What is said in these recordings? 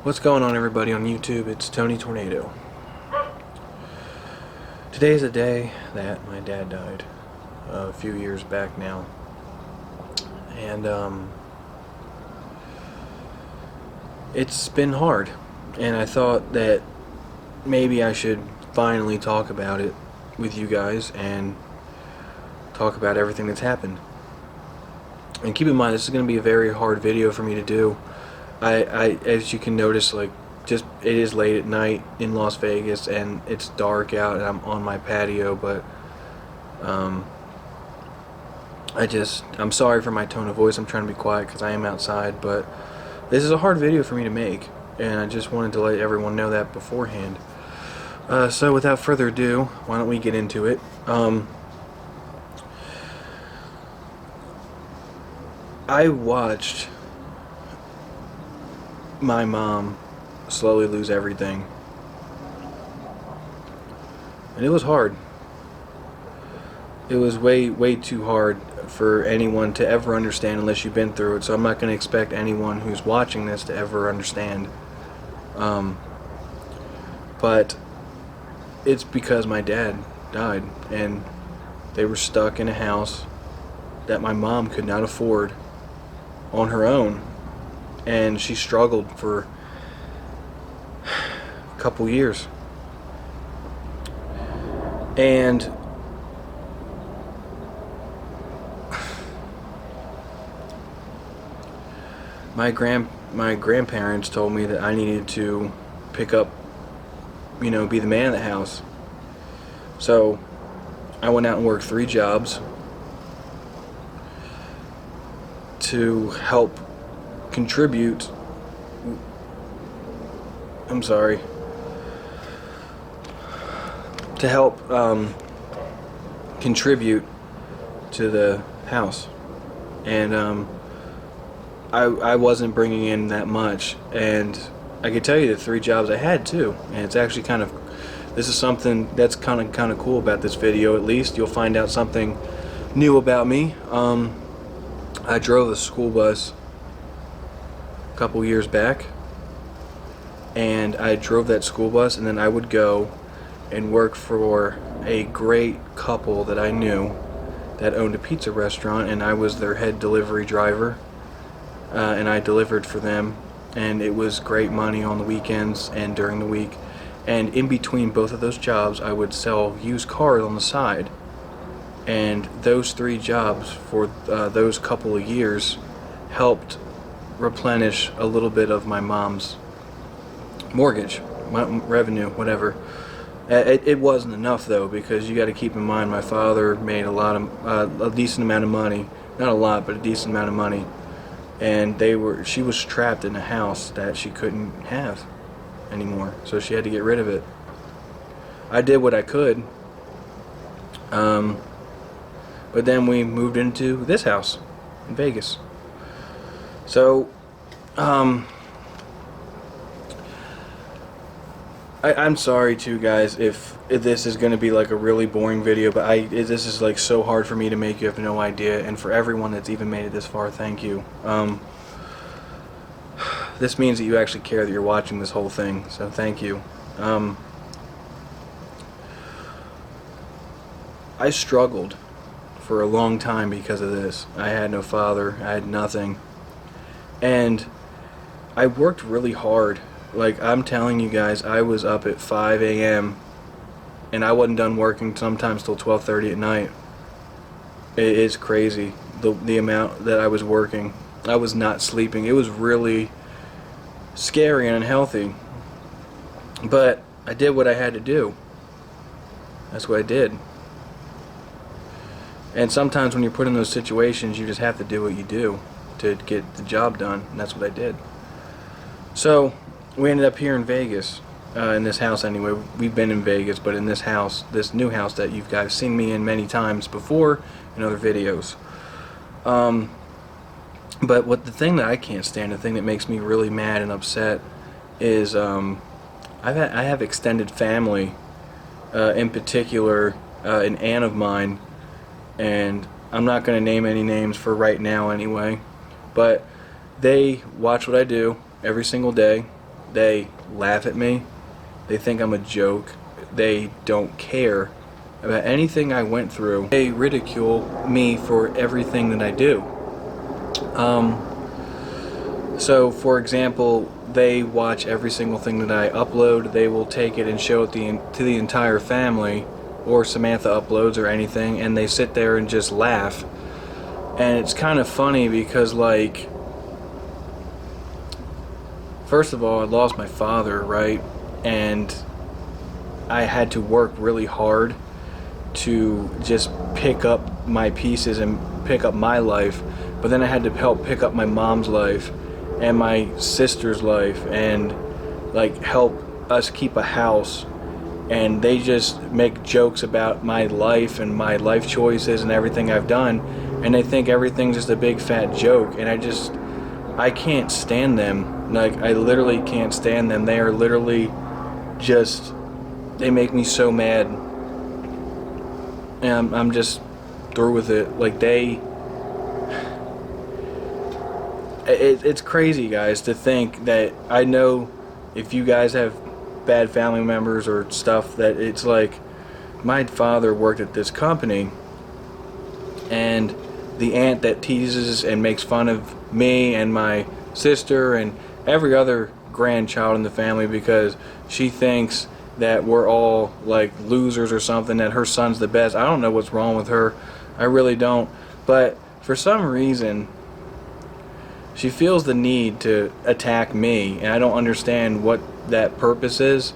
What's going on, everybody on YouTube? It's Tony Tornado. Today is the day that my dad died, a few years back now, and it's been hard, and I thought that maybe I should finally talk about it with you guys and talk about everything that's happened. And keep in mind, this is going to be a very hard video for me to do. As you can notice, it is late at night in Las Vegas and it's dark out and I'm on my patio, but I'm sorry for my tone of voice. I'm trying to be quiet because I am outside, but this is a hard video for me to make, and I just wanted to let everyone know that beforehand. So without further ado, why don't we get into it? I watched my mom slowly lose everything, and it was hard. It was way too hard for anyone to ever understand unless you've been through it, so I'm not going to expect anyone who's watching this to ever understand. But it's because my dad died and they were stuck in a house that my mom could not afford on her own, and she struggled for a couple years. And my grandparents told me that I needed to pick up, be the man of the house. So I went out and worked 3 jobs to help contribute. To help contribute to the house, and I wasn't bringing in that much, and I could tell you the 3 jobs I had too, and it's actually this is something that's kind of cool about this video. At least you'll find out something new about me. I drove a school bus a couple years back, and I drove that school bus, and then I would go and work for a great couple that I knew that owned a pizza restaurant, and I was their head delivery driver, and I delivered for them, and it was great money on the weekends and during the week. And in between both of those jobs, I would sell used cars on the side, and those 3 jobs for those couple of years helped replenish a little bit of my mom's mortgage, my revenue, whatever. It wasn't enough though, because you got to keep in mind my father made a decent amount of money, not a lot, but a decent amount of money, and she was trapped in a house that she couldn't have anymore, so she had to get rid of it. I did what I could, but then we moved into this house in Vegas. So I'm sorry too, guys, if this is going to be like a really boring video, but this is like so hard for me to make. You have no idea. And for everyone that's even made it this far, thank you. This means that you actually care that you're watching this whole thing, so thank you. I struggled for a long time because of this. I had no father, I had nothing, and I worked really hard. Like, I'm telling you guys, I was up at 5 a.m. and I wasn't done working sometimes till 12:30 at night. It is crazy, the amount that I was working. I was not sleeping. It was really scary and unhealthy. But I did what I had to do. That's what I did. And sometimes when you're put in those situations, you just have to do what you do to get the job done, and that's what I did. So we ended up here in Vegas, in this house anyway. We've been in Vegas, but in this house, this new house that you guys seen me in many times before in other videos. But the thing that I can't stand, the thing that makes me really mad and upset is I have extended family, in particular, an aunt of mine, and I'm not going to name any names for right now anyway, but they watch what I do every single day. They laugh at me. They think I'm a joke. They don't care about anything I went through. They ridicule me for everything that I do. So for example, they watch every single thing that I upload. They will take it and show it to the entire family, or Samantha uploads or anything, and they sit there and just laugh. And it's kind of funny because, like, first of all, I lost my father, right? And I had to work really hard to just pick up my pieces and pick up my life. But then I had to help pick up my mom's life and my sister's life, and like help us keep a house. And they just make jokes about my life and my life choices and everything I've done, and they think everything's just a big fat joke. And I can't stand them. Like, I literally can't stand them. They are literally just, they make me so mad, and I'm just through with it. Like, it's crazy, guys, to think that, I know if you guys have bad family members or stuff, that it's like, my father worked at this company, and the aunt that teases and makes fun of me and my sister and every other grandchild in the family because she thinks that we're all like losers or something, that her son's the best. I don't know what's wrong with her. I really don't. But for some reason, she feels the need to attack me, and I don't understand what that purpose is.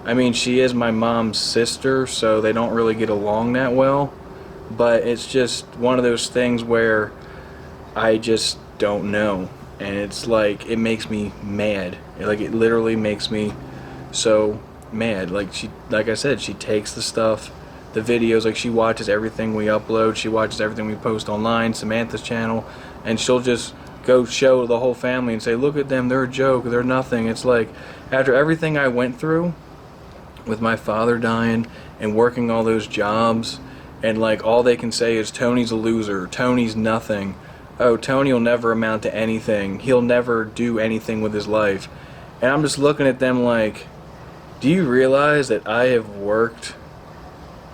I mean, she is my mom's sister, so they don't really get along that well. But it's just one of those things where I just don't know. And it's like, it makes me mad. Like, it literally makes me so mad. Like, like I said, she takes the stuff, the videos, like she watches everything we upload, she watches everything we post online, Samantha's channel, and she'll just go show the whole family and say, look at them, they're a joke, they're nothing. It's like, after everything I went through with my father dying and working all those jobs, and like all they can say is Tony's a loser, Tony's nothing, oh, Tony will never amount to anything, he'll never do anything with his life. And I'm just looking at them like, do you realize that I have worked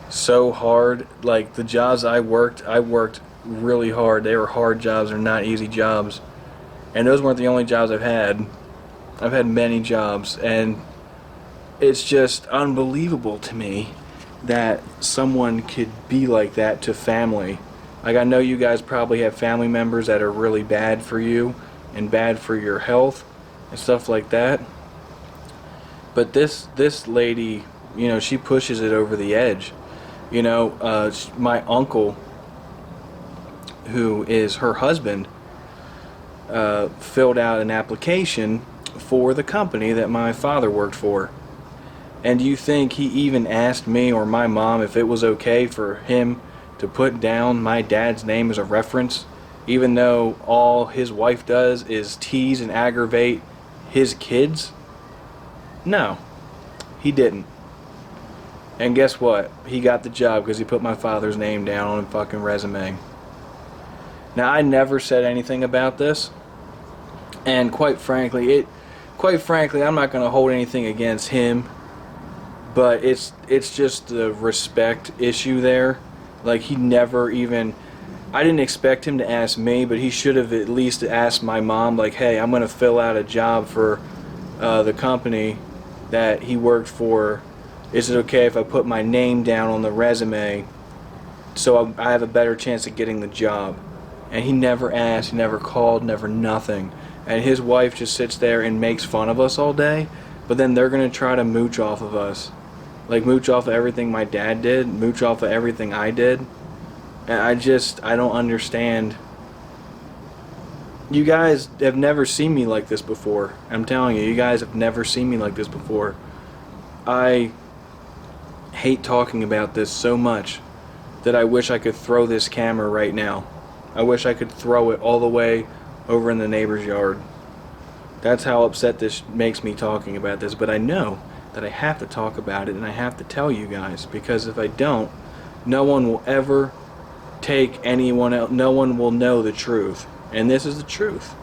so hard? Like, the jobs I worked really hard. They were hard jobs, they're not easy jobs. And those weren't the only jobs I've had. I've had many jobs, and it's just unbelievable to me that someone could be like that to family. Like, I know you guys probably have family members that are really bad for you and bad for your health and stuff like that. But this lady, you know, she pushes it over the edge. You know, my uncle, who is her husband, filled out an application for the company that my father worked for. And do you think he even asked me or my mom if it was okay for him to put down my dad's name as a reference, even though all his wife does is tease and aggravate his kids? No, he didn't. And guess what? He got the job because he put my father's name down on a fucking resume. Now, I never said anything about this, and quite frankly, I'm not going to hold anything against him, but it's just the respect issue there. Like, he never even, I didn't expect him to ask me, but he should have at least asked my mom, like, hey, I'm going to fill out a job for the company that he worked for. Is it okay if I put my name down on the resume so I have a better chance of getting the job? And he never asked, he never called, never nothing. And his wife just sits there and makes fun of us all day, but then they're going to try to mooch off of us. Like, mooch off of everything my dad did, mooch off of everything I did. And I don't understand. You guys have never seen me like this before. I'm telling you, you guys have never seen me like this before. I hate talking about this so much that I wish I could throw this camera right now. I wish I could throw it all the way over in the neighbor's yard. That's how upset this makes me talking about this. But I know that I have to talk about it and I have to tell you guys, because if I don't, no one will ever take anyone else, no one will know the truth. And this is the truth.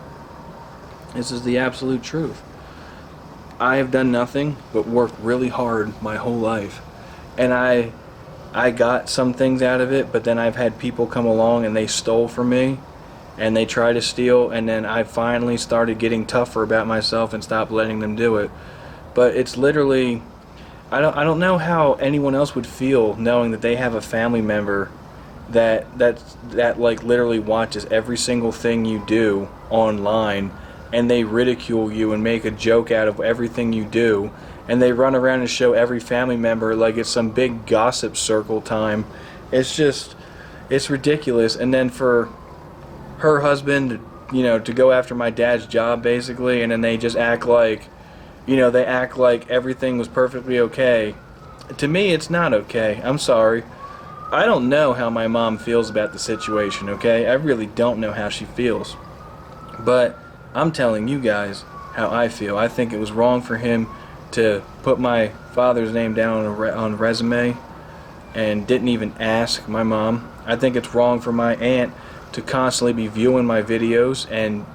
This is the absolute truth. I have done nothing but work really hard my whole life, and I got some things out of it, but then I've had people come along and they stole from me and they try to steal, and then I finally started getting tougher about myself and stopped letting them do it. But it's literally, I don't know how anyone else would feel knowing that they have a family member that like literally watches every single thing you do online, and they ridicule you and make a joke out of everything you do, and they run around and show every family member like it's some big gossip circle time. It's just, it's ridiculous. And then for her husband, to go after my dad's job basically, and then they just act like, they act like everything was perfectly okay. To me, it's not okay. I'm sorry. I don't know how my mom feels about the situation, okay? I really don't know how she feels. But I'm telling you guys how I feel. I think it was wrong for him to put my father's name down on a resume and didn't even ask my mom. I think it's wrong for my aunt to constantly be viewing my videos and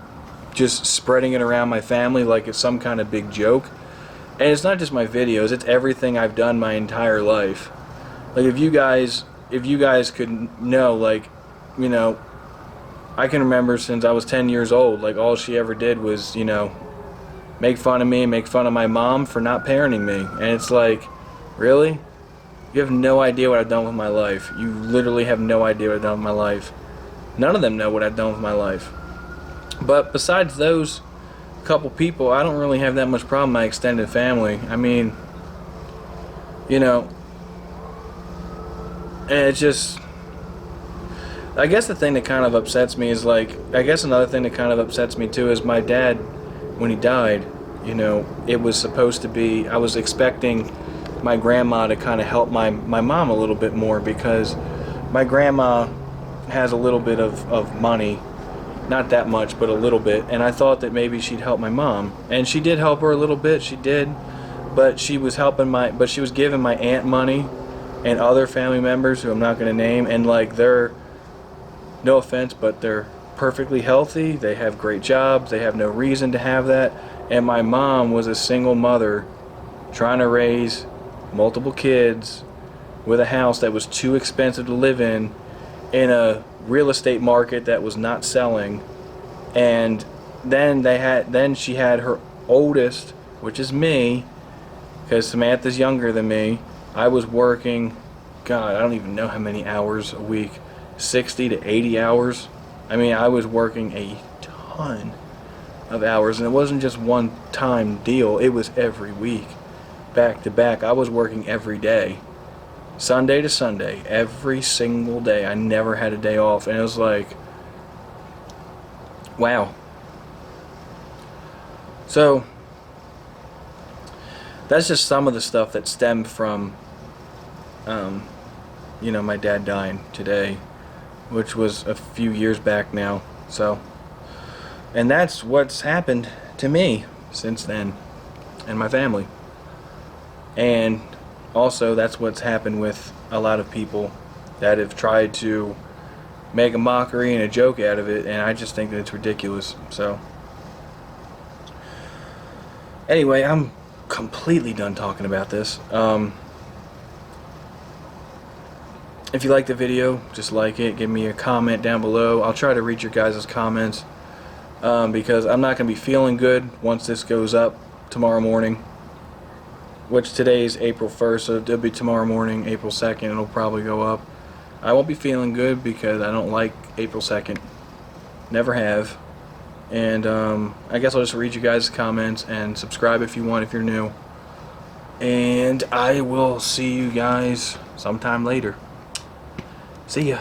just spreading it around my family like it's some kind of big joke. And it's not just my videos, it's everything I've done my entire life. Like, if you guys could know, like, I can remember since I was 10 years old, like, all she ever did was, make fun of me, make fun of my mom for not parenting me. And it's like, really? You have no idea what I've done with my life. You literally have no idea what I've done with my life. None of them know what I've done with my life. But besides those couple people, I don't really have that much problem with my extended family. I mean, and it's just, I guess the thing that kind of upsets me is, like, I guess another thing that kind of upsets me too is my dad, when he died, it was supposed to be, I was expecting my grandma to kind of help my mom a little bit more, because my grandma has a little bit of money, not that much, but a little bit, and I thought that maybe she'd help my mom, and she did help her a little bit, she did, but she was giving my aunt money and other family members who I'm not going to name, and like, they're, no offense, but they're perfectly healthy, they have great jobs, they have no reason to have that, and my mom was a single mother trying to raise multiple kids with a house that was too expensive to live in a real estate market that was not selling. And then she had her oldest, which is me, because Samantha's younger than me. I was working, God, I don't even know how many hours a week, 60 to 80 hours. I mean, I was working a ton of hours, and it wasn't just one time deal, it was every week, back to back. I was working every day, Sunday to Sunday, every single day. I never had a day off, and it was like, wow. So that's just some of the stuff that stemmed from my dad dying today, which was a few years back now. So, and that's what's happened to me since then, and my family. And also, that's what's happened with a lot of people that have tried to make a mockery and a joke out of it, and I just think that it's ridiculous. So, anyway, I'm completely done talking about this. If you like the video, just like it, give me a comment down below. I'll try to read your guys' comments, because I'm not going to be feeling good once this goes up tomorrow morning, which today is April 1st, so it'll be tomorrow morning, April 2nd, it'll probably go up. I won't be feeling good because I don't like April 2nd. Never have. And I guess I'll just read you guys' comments and subscribe if you want, if you're new. And I will see you guys sometime later. See ya.